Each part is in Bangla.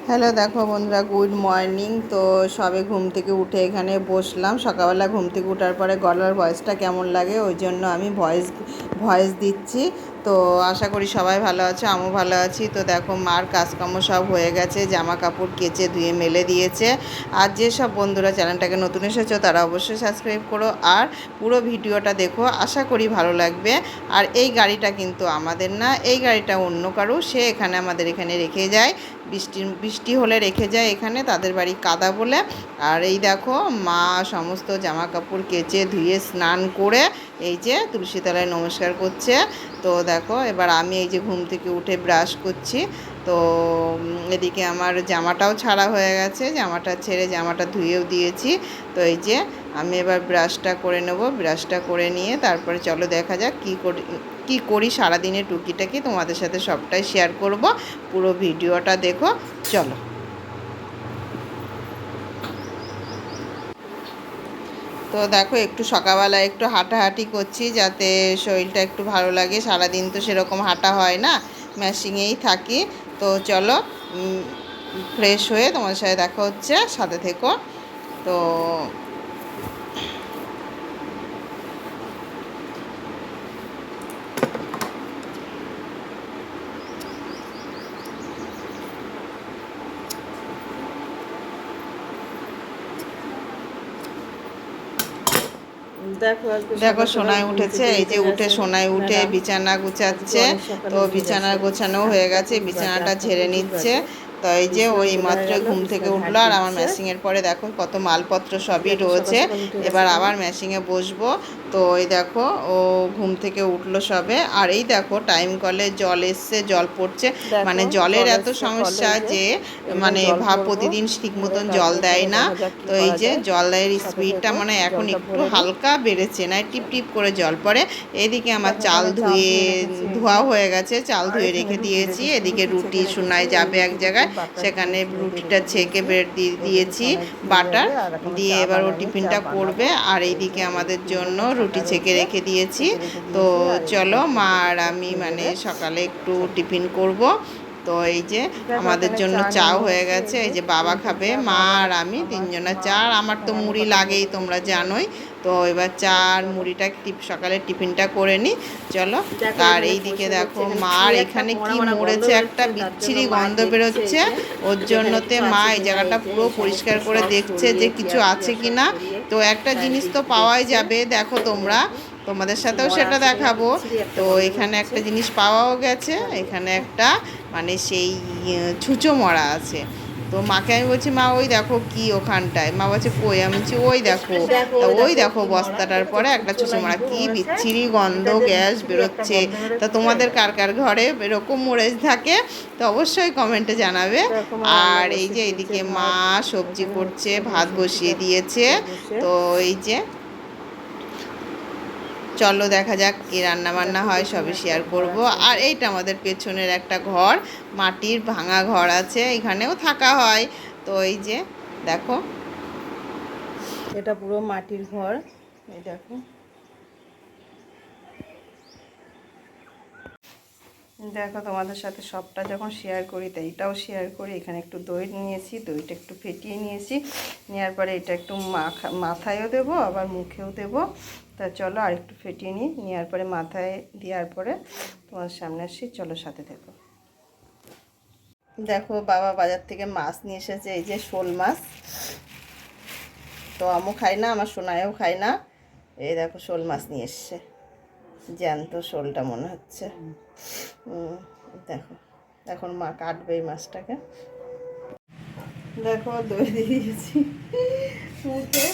হ্যালো, দেখো বন্ধুরা, গুড মর্নিং। তো সবে ঘুম থেকে উঠে এখানে বসলাম। সকালবেলা ঘুম থেকে ওঠার পরে গলার ভয়েসটা কেমন লাগে ওই জন্য আমি ভয়েস দিচ্ছি। তো আশা করি সবাই ভালো আছে, আমিও ভালো আছি। তো দেখো, মার কাজকর্ম সব হয়ে গেছে, জামা কাপড় কেচে ধুয়ে মেলে দিয়েছে। আর যেসব বন্ধুরা চ্যানেলটাকে নতুন এসেছো তারা অবশ্যই সাবস্ক্রাইব করো আর পুরো ভিডিওটা দেখো, আশা করি ভালো লাগবে। আর এই গাড়িটা কিন্তু আমাদের না, এই গাড়িটা অন্য কারো, সে এখানে আমাদের এখানে রেখে যায়। বৃষ্টি হলে রেখে যায় এখানে, তাদের বাড়ি কাদা বলে। আর এই দেখো, মা সমস্ত জামা কাপড় কেচে ধুয়ে স্নান করে এই যে তুলসী তলায় নমস্কার করছে। তো দেখো, এবার আমি এই যে ঘুম থেকে উঠে ব্রাশ করছি। তো এদিকে আমার জামাটাও ছাড়া হয়ে গেছে, জামাটা ছেড়ে জামাটা ধুয়েও দিয়েছি। তো এই যে আমি এবার ব্রাশটা করে নেব, ব্রাশটা করে নিয়ে তারপরে চলো দেখা যাক কী করি সারাদিনে টুকিটাকি তোমাদের সাথে সবটাই শেয়ার করব। পুরো ভিডিওটা দেখো, চলো। তো দেখো, একটু সকালবেলা একটু হাঁটাহাঁটি করছি যাতে শরীরটা একটু ভালো লাগে। সারাদিন তো সেরকম হাঁটা হয় না, মেশিনেই থাকি। তো চলো, ফ্রেশ হয়ে তোমার সাথে দেখা হচ্ছে, সাথে থেকো। তো দেখো, সোনায় উঠেছে, এই যে উঠে সোনায় উঠে বিছানা গুছাচ্ছে। তো বিছানা গোছানো হয়ে গেছে, বিছানাটা ঝেড়ে নিচ্ছে। তো এই যে ওই মাত্র ঘুম থেকে উঠলো, আর আমার ম্যাশিংয়ের পরে দেখো কত মালপত্র সবই রয়েছে। এবার আবার ম্যাশিংয়ে বসবো। তো এই দেখো, ও ঘুম থেকে উঠলো সবে। আর এই দেখো, টাইম কলে জল এসছে, জল পড়ছে। মানে জলের এত সমস্যা যে মানে প্রতিদিন ঠিক মতন জল দেয় না। তো এই যে জলের স্পিডটা মানে এখন একটু হালকা বেড়েছে, না টিপ টিপ করে জল পড়ে। এদিকে আমার চাল ধোয়া হয়ে গেছে, চাল ধুয়ে রেখে দিয়েছি। এদিকে রুটি শোনায় যাবে এক জায়গায়, সেখানে রুটিটা ছেঁকে বের দিয়েছি বাটার দিয়ে, এবার ও টিফিনটা করবে। আর এইদিকে আমাদের জন্য রুটি ছেঁকে রেখে দিয়েছি। তো চলো, মা আর আমি মানে সকালে একটু টিফিন করব। তো এই যে আমাদের জন্য চাও হয়ে গেছে, এই যে বাবা খাবে, মা আর আমি তিনজনের চা। আর আমার তো মুড়ি লাগেই, তোমরা জানোই। তো এবার চা আর মুড়িটা সকালের টিফিনটা করে নিই, চলো। আর এইদিকে দেখো, মার এখানে কি মরেছে, একটা বিচ্ছিরি গন্ধ বেরোচ্ছে। ওর জন্যতে মা এই জায়গাটা পুরো পরিষ্কার করে দেখছে যে কিছু আছে কি না। তো একটা জিনিস তো পাওয়াই যাবে, দেখো তোমরা, তোমাদের সাথেও সেটা দেখাবো। তো এখানে একটা জিনিস পাওয়াও গেছে, এখানে একটা মানে সেই ছুঁচো মরা আছে। তো মাকে আমি বলছি, মা ওই দেখো কি ওখানটায়। মা বলছে কই? আমি বলছি ওই দেখো। তা ওই দেখো বস্তাটার পরে একটা ছুঁচো মরা, কি বিচ্ছিরি গন্ধ, গ্যাস বেরোচ্ছে। তা তোমাদের কার কার ঘরে এরকম মরে থাকে তো অবশ্যই কমেন্টে জানাবে। আর এই যে এইদিকে মা সবজি করছে, ভাত বসিয়ে দিয়েছে। তো এই যে চলো দেখা যাক কি রান্না বান্না হয়, সবই শেয়ার করব। আর এইটা আমাদের পেছনের একটা ঘর, মাটির ভাঙা ঘর আছে, এখানেও থাকা হয়। তো এই যে দেখো, এটা পুরো মাটির ঘর। এই দেখো, দেখো তোমাদের সাথে সবটা যখন শেয়ার করি তাই এটাও শেয়ার করি। এখানে একটু দই নিয়েছি, দইটা একটু ফেটিয়ে নিয়েছি, নেওয়ার পরে এটা একটু মাথায়ও দেবো আবার মুখেও দেবো। তা চলো আর একটু ফেটিয়ে নিই, নেওয়ার পরে মাথায় দেওয়ার পরে তোমার সামনে আসি, চলো সাথে থেকো। দেখো, বাবা বাজার থেকে মাছ নিয়ে এসেছে, এই যে শোল মাছ। তো আমও খাই না, আমার সোনায়ও খাই না। এই দেখো, শোল মাছ নিয়ে এসছে, জ্যান্ত শোলটা মনে হচ্ছে। দেখো, এখন মা কাটবে এই মাছটাকে। দেখো, দই দিয়ে দিয়েছি মুখে,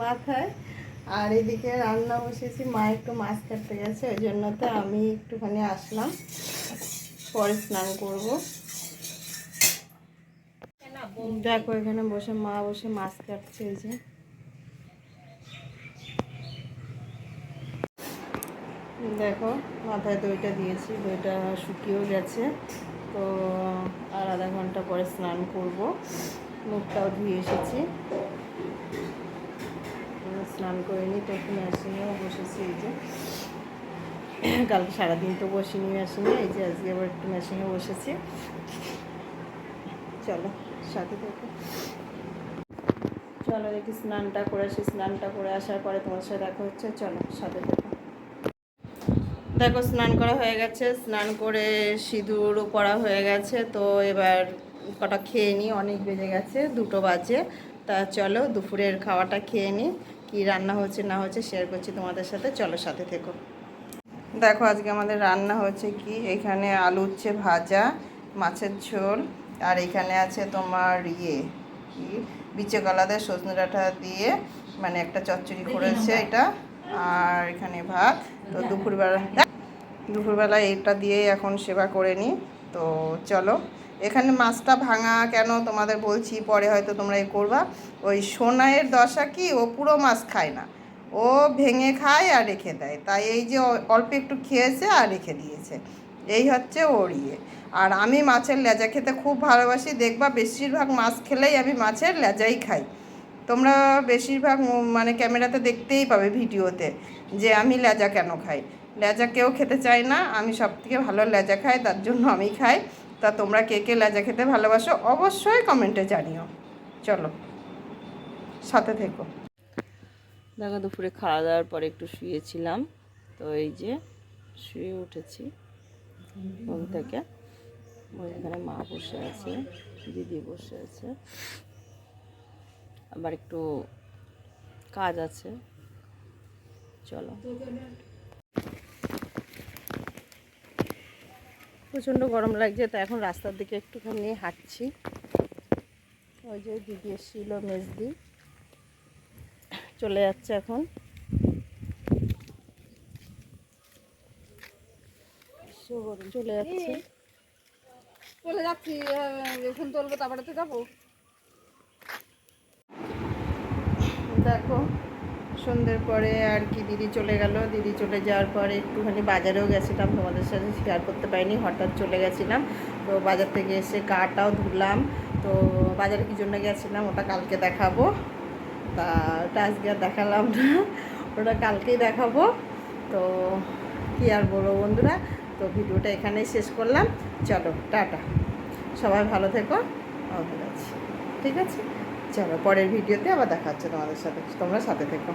মাথায়। আর এদিকে রান্না বসেছি, মা একটু মাছ কাটতে গেছে, ওই জন্যতে আমি একটুখানি আসলাম, পরে স্নান করব। দেখো, এখানে বসে মা বসে মাছ কাটছে। এই যে দেখো, মাথায় দইটা দিয়েছি, দইটা শুকিয়েও গেছে। তো আর আধা ঘন্টা পরে স্নান করব। মুখটাও ধুয়ে এসেছি, স্নান করে নিই। তো একটু মেশিনেও বসেছি, এই যে কালকে সারাদিন তো বসিনি মেশিনে, এই যে আজকে আবার একটু মেশিনে বসেছি। চলো সাথে থেকে। চলো দেখি স্নানটা করে আসি, স্নানটা করে আসার পরে তোমার সাথে দেখা হচ্ছে। চলো সাথে থেকে। দেখো স্নান করা হয়ে গেছে, স্নান করে সিঁদুরও পরা হয়ে গেছে। তো এবার কটা খেয়ে নিই, অনেক বেজে গেছে, 2টো বাজে। তা চলো দুপুরের খাওয়াটা খেয়ে নিই। কী রান্না হচ্ছে না হচ্ছে শেয়ার করছি তোমাদের সাথে, চলো সাথে থেকো। দেখো আজকে আমাদের রান্না হচ্ছে কি, এখানে আলু উচ্ছে ভাজা, মাছের ঝোল, আর এখানে আছে তোমার কি বিচে কলাদের সজনে ডাঁটা দিয়ে মানে একটা চচ্চড়ি করেছে এটা, আর এখানে ভাত। তো দুপুরবেলা এটা দিয়ে এখন সেবা করে নিই। তো চলো, এখানে মাছটা ভাঙা কেন তোমাদের বলছি, পরে হয়তো তোমরা করবা। ওই সোনাইয়ের দশা কি, ও পুরো মাছ খায় না, ও ভেঙে খায় আর রেখে দেয়। তাই এই যে অল্প একটু খেয়েছে আর রেখে দিয়েছে, এই হচ্ছে ওর ইয়ে। আর আমি মাছের লেজা খেতে খুব ভালোবাসি, দেখবা বেশিরভাগ মাছ খেলেই আমি মাছের লেজাই খাই। তোমরা বেশিরভাগ মানে ক্যামেরাতে দেখতেই পাবে ভিডিওতে যে আমি লেজা কেন খাই। লেজা কেউ খেতে চায় না, আমি সবথেকে ভালো লেজা খাই, তার জন্য আমি খাই। তা তোমরা কে কে লেজা খেতে ভালোবাসো অবশ্যই কমেন্টে জানিও। চলো সাথে থেকো। দেখো দুপুরে খাওয়া দাওয়ার পরে একটু শুয়েছিলাম, তো এই যে শুয়ে উঠেছি ঘুম থেকে। এখানে মা বসে আছে, দিদি বসে আছে, আবার একটু কাজ আছে। চলো, প্রচণ্ড গরম লাগছে, তো এখন রাস্তার দিকে একটুখানি হাঁটছি। ওই যে দিদি এসেছিল, মেজদি চলে যাচ্ছে এখন। চলে যাচ্ছি, এখন তুলবো তারপরে তো যাবো। দেখো সন্ধ্যের পরে আর কি দিদি চলে গেল। দিদি চলে যাওয়ার পরে একটুখানি বাজারেও গেছিলাম, তোমাদের সাথে শেয়ার করতে পারিনি, হঠাৎ চলে গেছিলাম। তো বাজার থেকে এসে গাটাও ধুলাম। তো বাজারে কী জন্য গেছিলাম ওটা কালকে দেখাবো, তা ওটা আজকে আর দেখালাম না, ওটা কালকেই দেখাবো। তো কী আর বলবো বন্ধুরা, তো ভিডিওটা এখানেই শেষ করলাম। চলো টাটা, সবাই ভালো থেকো, ঠিক আছে। চলো পরের ভিডিওতে আবার দেখা হচ্ছে তোমাদের সাথে, তোমরা সাথে থেকো।